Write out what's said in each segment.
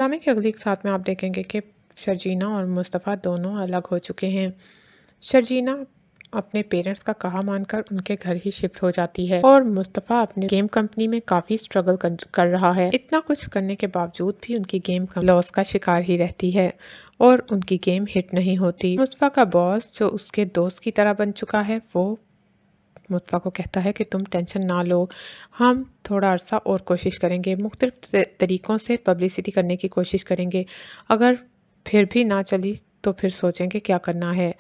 ड्रामे के अगली एक साथ में आप देखेंगे कि शर्जीना और मुस्तफ़ा दोनों अलग हो चुके हैं। शर्जीना अपने पेरेंट्स का कहा मानकर उनके घर ही शिफ्ट हो जाती है और मुस्तफ़ा अपने गेम कंपनी में काफ़ी स्ट्रगल कर रहा है। इतना कुछ करने के बावजूद भी उनकी गेम लॉस का शिकार ही रहती है और उनकी गेम हिट नहीं होती। मुस्तफ़ा का बॉस जो उसके दोस्त की तरह बन चुका है वो मुस्तफ़ा को कहता है कि तुम टेंशन ना लो, हम थोड़ा अरसा और कोशिश करेंगे, मुख्तलिफ तरीक़ों से पब्लिसिटी करने की कोशिश करेंगे, अगर फिर भी ना चली तो फिर सोचेंगे क्या करना है।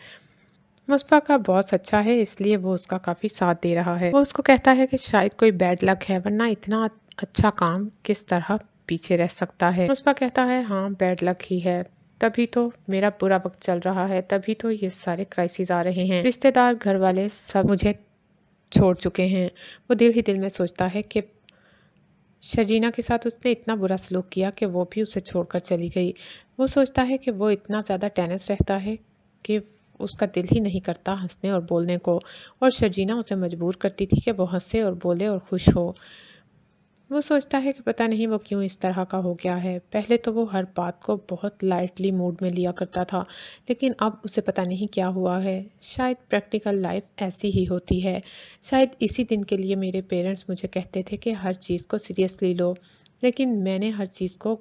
मुस्तफ़ा का बॉस अच्छा है इसलिए वो उसका काफ़ी साथ दे रहा है। वो उसको कहता है कि शायद कोई बैड लक है वरना इतना अच्छा काम किस तरह पीछे रह सकता है। मुस्तफ़ा कहता है हाँ बैड लक ही है, तभी तो मेरा बुरा वक्त चल रहा है, तभी तो ये सारे क्राइसिस आ रहे हैं, रिश्तेदार घर वाले सब मुझे छोड़ चुके हैं। वो दिल ही दिल में सोचता है कि शर्जीना के साथ उसने इतना बुरा सलूक किया कि वो भी उसे छोड़कर चली गई। वो सोचता है कि वो इतना ज़्यादा टेंस रहता है कि उसका दिल ही नहीं करता हंसने और बोलने को, और शर्जीना उसे मजबूर करती थी कि वो हंसे और बोले और खुश हो। वो सोचता है कि पता नहीं वो क्यों इस तरह का हो गया है। पहले तो वो हर बात को बहुत लाइटली मूड में लिया करता था, लेकिन अब उसे पता नहीं क्या हुआ है। शायद प्रैक्टिकल लाइफ ऐसी ही होती है। शायद इसी दिन के लिए मेरे पेरेंट्स मुझे कहते थे कि हर चीज़ को सीरियसली लो, लेकिन मैंने हर चीज़ को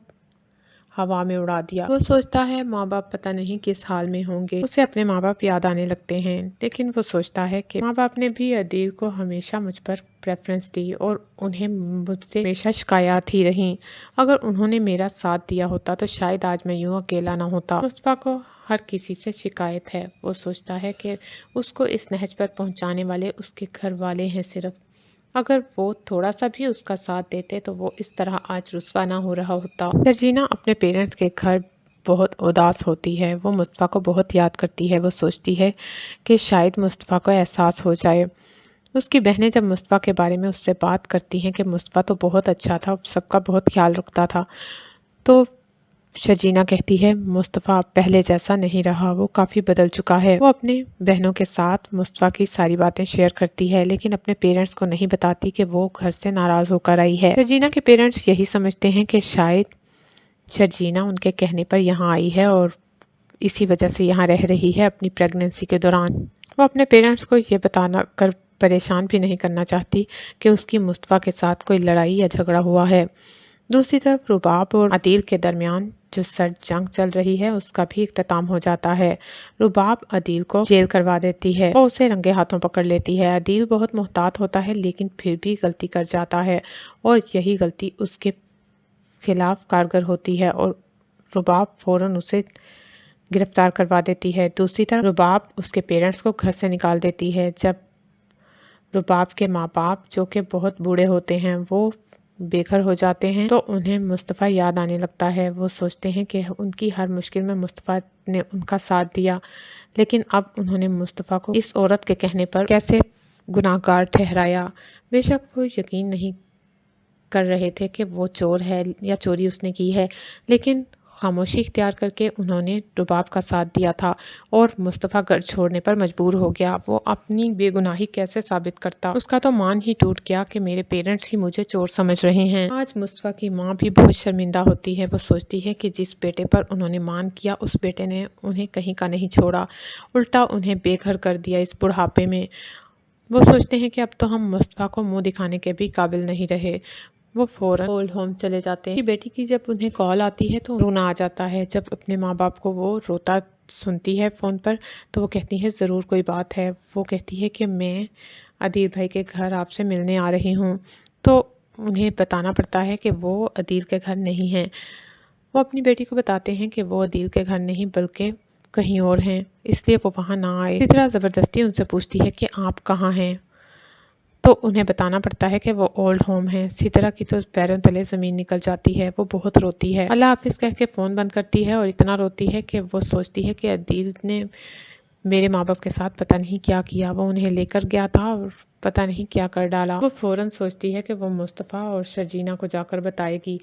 हवा में उड़ा दिया। वो सोचता है माँ बाप पता नहीं किस हाल में होंगे। उसे अपने माँ बाप याद आने लगते हैं, लेकिन वो सोचता है कि माँ बाप ने भी अदील को हमेशा मुझ पर प्रेफरेंस दी और उन्हें मुझसे हमेशा शिकायत ही रही। अगर उन्होंने मेरा साथ दिया होता तो शायद आज मैं यूँ अकेला ना होता। मुस्तफा को हर किसी से शिकायत है। वो सोचता है कि उसको इस नहज पर पहुँचाने वाले उसके घर वाले हैं सिर्फ। अगर वो थोड़ा सा भी उसका साथ देते तो वो इस तरह आज रुस्वा ना हो रहा होता। शर्जीना अपने पेरेंट्स के घर बहुत उदास होती है। वो मुस्तफ़ा को बहुत याद करती है। वो सोचती है कि शायद मुस्तफ़ा को एहसास हो जाए। उसकी बहनें जब मुस्तफ़ा के बारे में उससे बात करती हैं कि मुस्तफ़ा तो बहुत अच्छा था, सबका बहुत ख्याल रखता था, तो शर्जीना कहती है मुस्तफ़ा अब पहले जैसा नहीं रहा, वो काफ़ी बदल चुका है। वो अपने बहनों के साथ मुस्तफ़ा की सारी बातें शेयर करती है, लेकिन अपने पेरेंट्स को नहीं बताती कि वो घर से नाराज़ होकर आई है। शर्जीना के पेरेंट्स यही समझते हैं कि शायद शर्जीना उनके कहने पर यहाँ आई है और इसी वजह से यहाँ रह रही है अपनी प्रेगनेंसी के दौरान। वो अपने पेरेंट्स को ये बताना कर परेशान भी नहीं करना चाहती कि उसकी मुस्तफ़ा के साथ कोई लड़ाई या झगड़ा हुआ है। दूसरी तरफ रुबाब और अदील के दरमियान जो सर्द जंग चल रही है उसका भी इख्तिताम हो जाता है। रुबाब अदील को जेल करवा देती है और उसे रंगे हाथों पकड़ लेती है। अदील बहुत मोहतात होता है लेकिन फिर भी गलती कर जाता है और यही गलती उसके खिलाफ कारगर होती है और रुबाब फौरन उसे गिरफ्तार करवा देती है। दूसरी तरफ रुबाब उसके पेरेंट्स को घर से निकाल देती है। जब रुबाब के माँ बाप जो कि बहुत बूढ़े होते हैं वो बेघर हो जाते हैं तो उन्हें मुस्तफ़ा याद आने लगता है। वो सोचते हैं कि उनकी हर मुश्किल में मुस्तफ़ा ने उनका साथ दिया, लेकिन अब उन्होंने मुस्तफ़ा को इस औरत के कहने पर कैसे गुनाहगार ठहराया। बेशक वो यकीन नहीं कर रहे थे कि वो चोर है या चोरी उसने की है, लेकिन खामोशी इख्तियार करके उन्होंने रुबाब का साथ दिया था और मुस्तफ़ा घर छोड़ने पर मजबूर हो गया। वो अपनी बेगुनाही कैसे साबित करता, उसका तो मान ही टूट गया कि मेरे पेरेंट्स ही मुझे चोर समझ रहे हैं। आज मुस्तफ़ा की माँ भी बहुत शर्मिंदा होती है। वो सोचती है कि जिस बेटे पर उन्होंने मान किया उस बेटे ने उन्हें कहीं का नहीं छोड़ा, उल्टा उन्हें बेघर कर दिया इस बुढ़ापे में। वो सोचते हैं कि अब तो हम मुस्तफ़ा को मुंह दिखाने के भी काबिल नहीं रहे। वो फ़ौरन ओल्ड होम चले जाते हैं। कि बेटी की जब उन्हें कॉल आती है तो रोना आ जाता है। जब अपने माँ बाप को वो रोता सुनती है फ़ोन पर तो वो कहती है ज़रूर कोई बात है। वो कहती है कि मैं अदील भाई के घर आपसे मिलने आ रही हूँ, तो उन्हें बताना पड़ता है कि वो अदील के घर नहीं हैं। वो अपनी बेटी को बताते हैं कि वो अदील के घर नहीं बल्कि कहीं और हैं, इसलिए वो वहाँ ना आए। इसी तरह ज़बरदस्ती उनसे पूछती है कि आप कहाँ हैं, तो उन्हें बताना पड़ता है कि वो ओल्ड होम है। सितरा की तो पैरों तले ज़मीन निकल जाती है। वो बहुत रोती है, अल्लाह हाफिज़ कह के फ़ोन बंद करती है और इतना रोती है कि वो सोचती है कि अदील ने मेरे माँ बाप के साथ पता नहीं क्या किया। वो उन्हें लेकर गया था और पता नहीं क्या कर डाला। वो फ़ौरन सोचती है कि वो मुस्तफ़ा और शर्जीना को जाकर बताएगी।